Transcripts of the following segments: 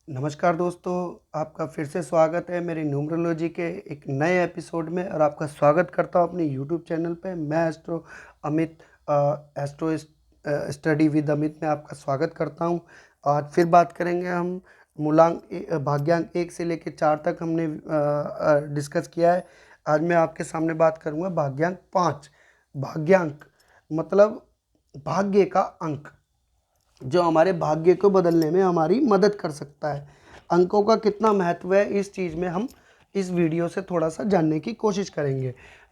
नमस्कार दोस्तों, आपका फिर से स्वागत है मेरी न्यूमरोलॉजी के एक नए एपिसोड में और आपका स्वागत करता हूं अपने यूट्यूब चैनल पे। मैं astro Amit astro study with Amit में आपका स्वागत करता हूं। आज फिर बात करेंगे हम भाग्यांक 1 से लेकर 4 तक हमने डिस्कस किया है। आज मैं आपके सामने बात करूंगा भाग्यांक 5। भाग्यांक मतलब भाग्य का अंक, जो हमारे भाग्य को बदलने में हमारी मदद कर सकता है। अंकों का कितना महत्व है इस चीज़ में हम इस वीडियो से थोड़ा सा जानने की कोशिश करेंगे।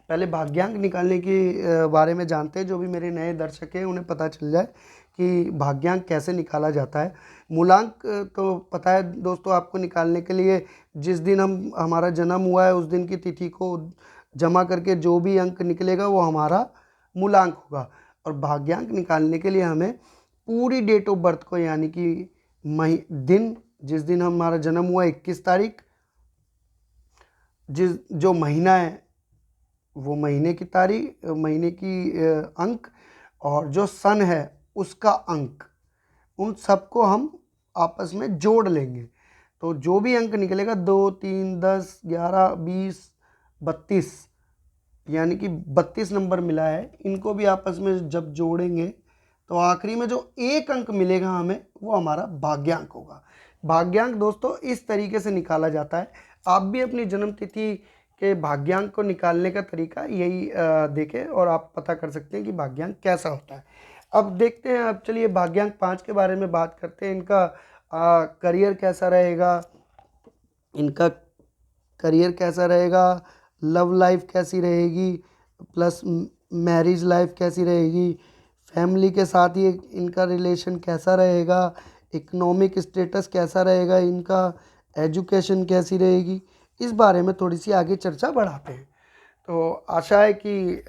पहले भाग्यांक निकालने की बारे में जानते हैं, जो भी मेरे नए दर्शक हैं उन्हें पता चल जाए कि भाग्यांक कैसे निकाला जाता है। मूलांक तो पता है दोस्तों आपको निकालने के लिए, जिस दिन हमारा जन्म हुआ है उस दिन की तिथि को जमा करके जो भी अंक निकलेगा वो हमारा मूलांक होगा। और भाग्यांक निकालने के लिए हमें पूरी डेट ऑफ बर्थ को, यानी कि दिन, जिस दिन हमारा जन्म हुआ 21 तारीख, जो महीना है वो महीने की तारीख, महीने की अंक, और जो सन है उसका अंक, उन सबको हम आपस में जोड़ लेंगे। तो जो भी अंक निकलेगा 2, 3, 10, 11, 20, 32, यानी कि 32 नंबर मिला है, इनको भी आपस में जब जोड़ेंगे तो आखिरी में जो एक अंक मिलेगा हमें वो हमारा भाग्यांक होगा। भाग्यांक दोस्तों इस तरीके से निकाला जाता है। आप भी अपनी जन्म तिथि के भाग्यांक को निकालने का तरीका यही देखें और आप पता कर सकते हैं कि भाग्यांक कैसा होता है। अब देखते हैं, अब चलिए भाग्यांक 5 के बारे में बात करते हैं। इनका करियर कैसा रहेगा, इनका करियर कैसा रहेगा, लव लाइफ कैसी रहेगी, प्लस मैरिज लाइफ कैसी रहेगी, फैमिली के साथ ये इनका रिलेशन कैसा रहेगा, इकोनॉमिक स्टेटस कैसा रहेगा इनका, एजुकेशन कैसी रहेगी, इस बारे में थोड़ी सी आगे चर्चा बढ़ाते हैं। तो आशा है कि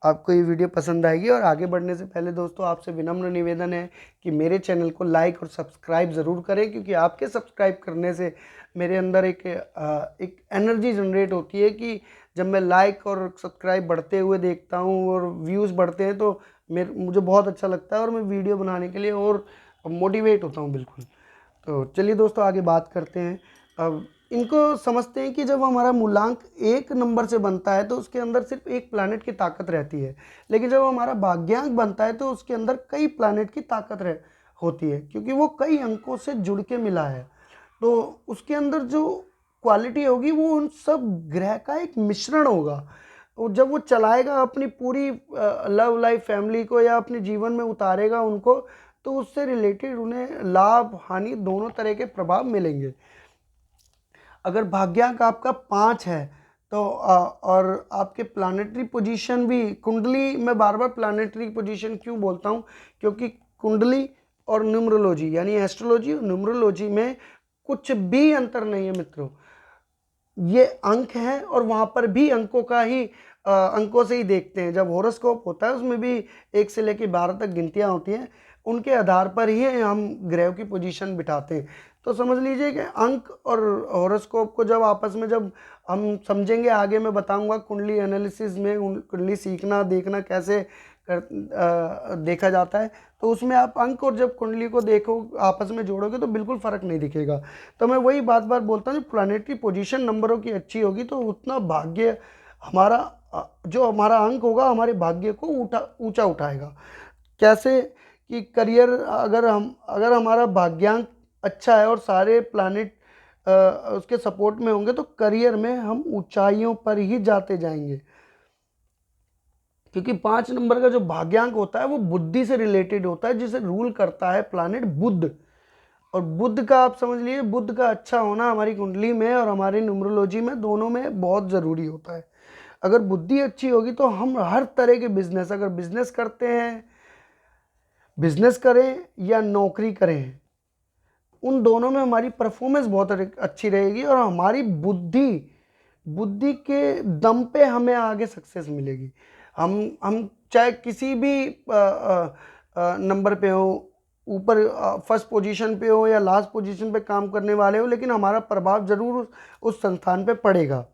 आपको ये वीडियो पसंद आएगी। और आगे बढ़ने से पहले दोस्तों आपसे विनम्र निवेदन है कि मेरे चैनल को लाइक और सब्सक्राइब ज़रूर करें, क्योंकि आपके सब्सक्राइब करने से मेरे अंदर एक एनर्जी जनरेट होती है कि जब मैं लाइक और सब्सक्राइब बढ़ते हुए देखता हूँ और व्यूज़ बढ़ते हैं तो मुझे बहुत अच्छा लगता है और मैं वीडियो बनाने के लिए और मोटिवेट होता हूँ बिल्कुल। तो चलिए दोस्तों आगे बात करते हैं। अब इनको समझते हैं कि जब हमारा मूलांक 1 नंबर से बनता है तो उसके अंदर सिर्फ एक प्लैनेट की ताकत रहती है, लेकिन जब हमारा भाग्यांक बनता है तो उसके अंदर कई प्लैनेट की ताकत होती है, क्योंकि वो कई अंकों से जुड़ के मिला है। तो उसके अंदर जो क्वालिटी होगी वो उन सब ग्रह का एक मिश्रण होगा। और जब वो चलाएगा अपनी पूरी लव लाइफ फैमिली को या अपने जीवन में उतारेगा उनको, तो उससे रिलेटेड उन्हें लाभ हानि दोनों तरह के प्रभाव मिलेंगे। अगर भाग्यांक आपका 5 है तो और आपके प्लानिटरी पोजीशन भी, कुंडली, मैं बार बार प्लानिटरी पोजीशन क्यों बोलता हूँ, क्योंकि कुंडली और न्यूमरोलॉजी यानी एस्ट्रोलॉजी और न्यूमरोलॉजी में कुछ भी अंतर नहीं है मित्रों। ये अंक है और वहाँ पर भी अंकों का ही अंकों से ही देखते हैं। जब हॉरोस्कोप होता है उसमें भी 1 से लेकर 12 तक गिनतियाँ होती हैं, उनके आधार पर ही हम ग्रहों की पोजीशन बिठाते हैं। तो समझ लीजिए कि अंक और हॉरोस्कोप को जब आपस में जब हम समझेंगे, आगे मैं बताऊंगा कुंडली एनालिसिस में कुंडली सीखना देखना कैसे देखा जाता है, तो उसमें आप अंक और जब कुंडली को देखो आपस में जोड़ोगे तो बिल्कुल फ़र्क नहीं दिखेगा। तो मैं वही बात बार बोलता हूँ, प्लानिटरी पोजीशन नंबरों की अच्छी होगी तो उतना भाग्य हमारा, जो हमारा अंक होगा हमारे भाग्य को ऊंचा उठाएगा। कैसे कि करियर, अगर हमारा भाग्यांक अच्छा है और सारे प्लानिट उसके सपोर्ट में होंगे तो करियर में हम ऊंचाइयों पर ही जाते जाएंगे, क्योंकि 5 नंबर का जो भाग्यांक होता है वो बुद्धि से रिलेटेड होता है, जिसे रूल करता है प्लानिट बुध। और बुध का आप समझ लीजिए, बुध का अच्छा होना हमारी कुंडली में और हमारी न्यूमरोलॉजी में दोनों में बहुत ज़रूरी होता है। अगर बुद्धि अच्छी होगी तो हम हर तरह के बिजनेस, अगर बिजनेस करते हैं, बिजनेस करें या नौकरी करें, उन दोनों में हमारी परफॉर्मेंस बहुत अच्छी रहेगी और हमारी बुद्धि बुद्धि के दम पे हमें आगे सक्सेस मिलेगी। हम चाहे किसी भी नंबर पे हो, ऊपर फर्स्ट पोजीशन पे हो या लास्ट पोजीशन पे काम करने वाले हो, लेकिन हमारा प्रभाव जरूर उस संस्थान पे पड़ेगा।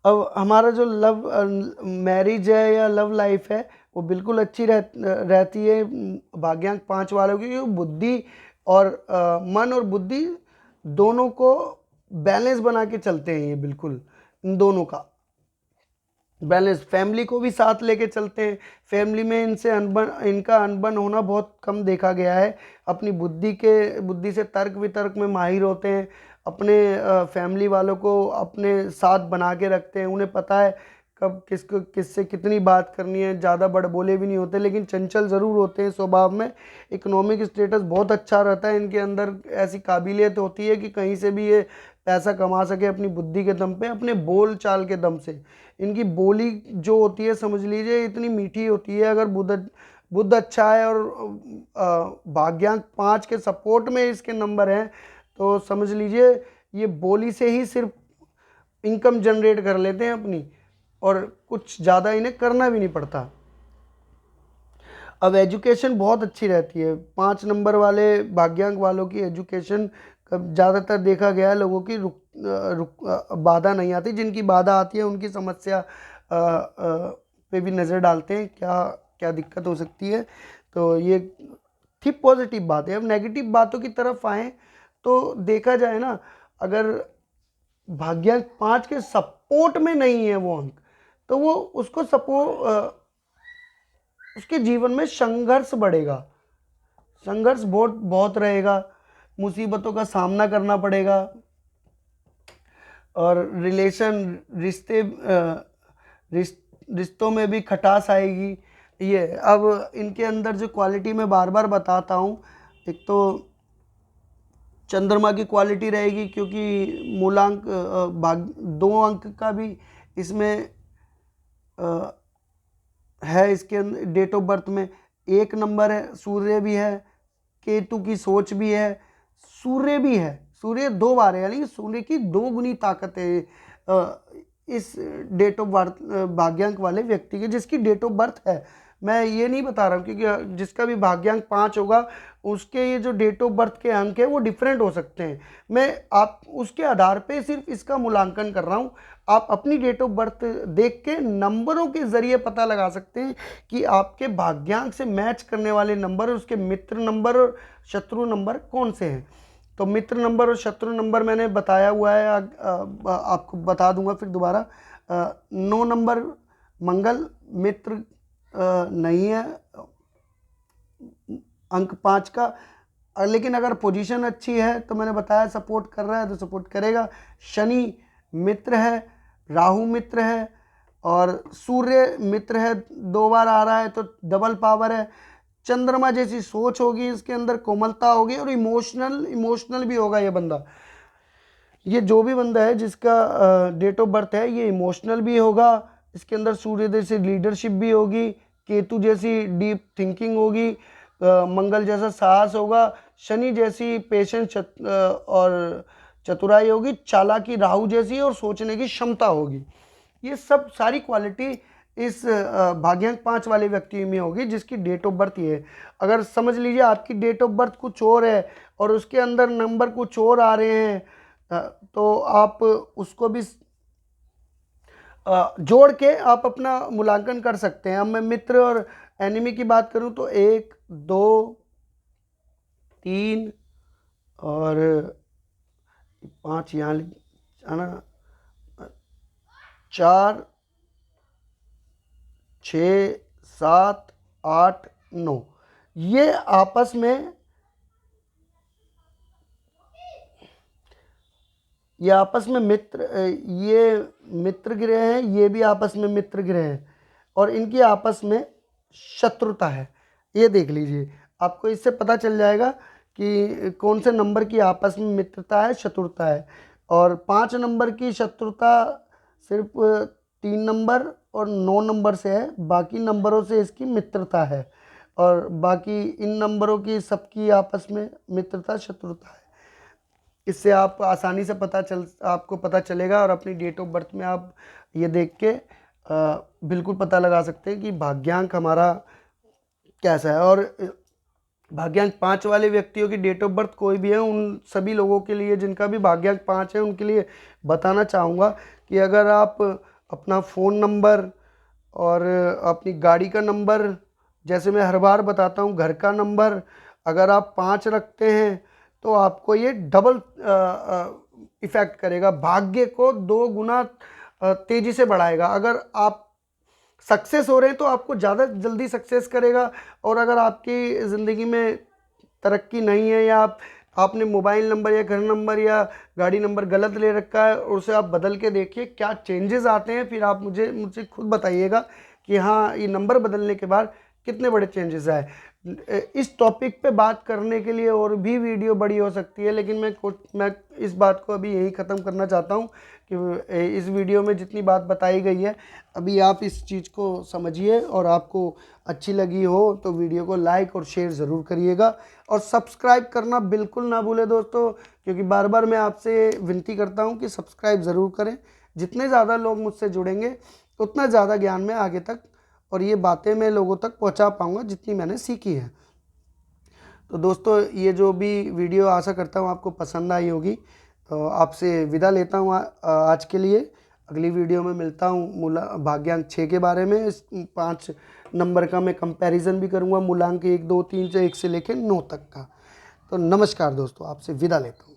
अब हमारा जो लव मैरिज है या लव लाइफ है वो बिल्कुल अच्छी रहती है भाग्यांक 5 वालों की, क्योंकि बुद्धि और मन और बुद्धि दोनों को बैलेंस बना के चलते हैं ये, बिल्कुल इन दोनों का बैलेंस। फैमिली को भी साथ लेके चलते हैं, फैमिली में इनका अनबन होना बहुत कम देखा गया है। अपनी बुद्धि से तर्क वितर्क में माहिर होते हैं, अपने फैमिली वालों को अपने साथ बना के रखते हैं, उन्हें पता है कब किससे कितनी बात करनी है। ज़्यादा बड़बोले भी नहीं होते, लेकिन चंचल ज़रूर होते हैं स्वभाव में। इकोनॉमिक स्टेटस बहुत अच्छा रहता है, इनके अंदर ऐसी काबिलियत होती है कि कहीं से भी ये पैसा कमा सके अपनी बुद्धि के दम पे, अपने बोल चाल के दम से। इनकी बोली जो होती है समझ लीजिए इतनी मीठी होती है। अगर बुद्ध अच्छा है और भाग्यांक 5 के सपोर्ट में इसके नंबर हैं, तो समझ लीजिए ये बोली से ही सिर्फ इनकम जनरेट कर लेते हैं अपनी, और कुछ ज़्यादा इन्हें करना भी नहीं पड़ता। अब एजुकेशन बहुत अच्छी रहती है। 5 नंबर वाले भाग्यांक वालों की एजुकेशन ज़्यादातर देखा गया है लोगों की बाधा नहीं आती। जिनकी बाधा आती है उनकी समस्या पे भी नज़र डालते हैं, क्या क्या दिक्कत हो सकती है। तो ये थी पॉजिटिव बात है। अब नेगेटिव बातों की तरफ आएँ तो देखा जाए ना, अगर भाग्यांक 5 के सपोर्ट में नहीं है वो अंक, तो वो उसको उसके जीवन में संघर्ष बढ़ेगा, संघर्ष बहुत रहेगा, मुसीबतों का सामना करना पड़ेगा, और रिश्तों में भी खटास आएगी। ये अब इनके अंदर जो क्वालिटी मैं बार बार बताता हूँ, एक तो चंद्रमा की क्वालिटी रहेगी, क्योंकि मूलांक 2 अंक का भी इसमें है। इसके अंदर डेट ऑफ बर्थ में 1 नंबर है, सूर्य भी है, केतु की सोच भी है, सूर्य भी है। सूर्य 2 बार है, यानी सूर्य की 2 गुनी ताकत है इस डेट ऑफ बर्थ भाग्यांक वाले व्यक्ति के, जिसकी डेट ऑफ बर्थ है। मैं ये नहीं बता रहा हूँ, क्योंकि जिसका भी भाग्यांक 5 होगा उसके ये जो डेट ऑफ बर्थ के अंक है वो डिफरेंट हो सकते हैं। मैं आप उसके आधार पे सिर्फ इसका मूल्यांकन कर रहा हूँ। आप अपनी डेट ऑफ बर्थ देख के नंबरों के ज़रिए पता लगा सकते हैं कि आपके भाग्यांक से मैच करने वाले नंबर, उसके मित्र नंबर और शत्रु नंबर कौन से हैं। तो मित्र नंबर और शत्रु नंबर मैंने बताया हुआ है, आपको बता दूंगा फिर दोबारा। 9 नंबर मंगल मित्र नहीं है अंक 5 का, लेकिन अगर पोजीशन अच्छी है तो मैंने बताया सपोर्ट कर रहा है तो सपोर्ट करेगा। शनि मित्र है, राहु मित्र है, और सूर्य मित्र है, 2 बार आ रहा है तो डबल पावर है। चंद्रमा जैसी सोच होगी, इसके अंदर कोमलता होगी, और इमोशनल भी होगा ये बंदा। ये जो भी बंदा है जिसका डेट ऑफ बर्थ है ये इमोशनल भी होगा। इसके अंदर सूर्य जैसी लीडरशिप भी होगी, केतु जैसी डीप थिंकिंग होगी, मंगल जैसा साहस होगा, शनि जैसी पेशेंस और चतुराई होगी, चालाकी राहु जैसी और सोचने की क्षमता होगी। ये सब सारी क्वालिटी इस भाग्यांक 5 वाले व्यक्ति में होगी जिसकी डेट ऑफ बर्थ ये है। अगर समझ लीजिए आपकी डेट ऑफ बर्थ कुछ और है और उसके अंदर नंबर कुछ और आ रहे हैं, तो आप उसको भी जोड़ के आप अपना मूल्यांकन कर सकते हैं। अब मैं मित्र और एनिमी की बात करूं तो 1 2 3 और 5 यहाँ आना, 4 6 7 8 9 ये आपस में मित्र ग्रह हैं, ये भी आपस में मित्र ग्रह हैं, और इनकी आपस में शत्रुता है। ये देख लीजिए, आपको इससे पता चल जाएगा कि कौन से नंबर की आपस में मित्रता है, शत्रुता है। और 5 नंबर की शत्रुता सिर्फ 3 नंबर और 9 नंबर से है, बाकी नंबरों से इसकी मित्रता है, और बाकी इन नंबरों की सबकी आपस में मित्रता शत्रुता है। इससे आप आसानी से आपको पता चलेगा, और अपनी डेट ऑफ बर्थ में आप ये देख के बिल्कुल पता लगा सकते हैं कि भाग्यांक हमारा कैसा है। और भाग्यांक 5 वाले व्यक्तियों की डेट ऑफ बर्थ कोई भी है, उन सभी लोगों के लिए जिनका भी भाग्यांक 5 है उनके लिए बताना चाहूँगा कि अगर आप अपना फ़ोन नंबर और अपनी गाड़ी का नंबर, जैसे मैं हर बार बताता हूँ, घर का नंबर अगर आप 5 रखते हैं तो आपको ये डबल इफ़ेक्ट करेगा, भाग्य को 2 गुना तेज़ी से बढ़ाएगा। अगर आप सक्सेस हो रहे हैं तो आपको ज़्यादा जल्दी सक्सेस करेगा, और अगर आपकी ज़िंदगी में तरक्की नहीं है, या आपने मोबाइल नंबर या घर नंबर या गाड़ी नंबर गलत ले रखा है, और उसे आप बदल के देखिए क्या चेंजेस आते हैं, फिर आप मुझे खुद बताइएगा कि हाँ ये नंबर बदलने के बाद कितने बड़े चेंजेस आए। इस टॉपिक पे बात करने के लिए और भी वीडियो बड़ी हो सकती है, लेकिन मैं इस बात को अभी यहीं ख़त्म करना चाहता हूँ कि इस वीडियो में जितनी बात बताई गई है अभी आप इस चीज़ को समझिए, और आपको अच्छी लगी हो तो वीडियो को लाइक और शेयर ज़रूर करिएगा, और सब्सक्राइब करना बिल्कुल ना भूलें दोस्तों, क्योंकि बार बार मैं आपसे विनती करता हूँ कि सब्सक्राइब ज़रूर करें। जितने ज़्यादा लोग मुझसे जुड़ेंगे उतना ज़्यादा ज्ञान में आगे तक और ये बातें मैं लोगों तक पहुंचा पाऊंगा जितनी मैंने सीखी है। तो दोस्तों ये जो भी वीडियो आशा करता हूँ आपको पसंद आई होगी। तो आपसे विदा लेता हूँ आज के लिए। अगली वीडियो में मिलता हूँ भाग्यांक 6 के बारे में। इस 5 नंबर का मैं कंपैरिजन भी करूँगा मूलांक 1 2 3 से 1 से लेकर 9 तक का। तो नमस्कार दोस्तों, आपसे विदा लेता हूँ।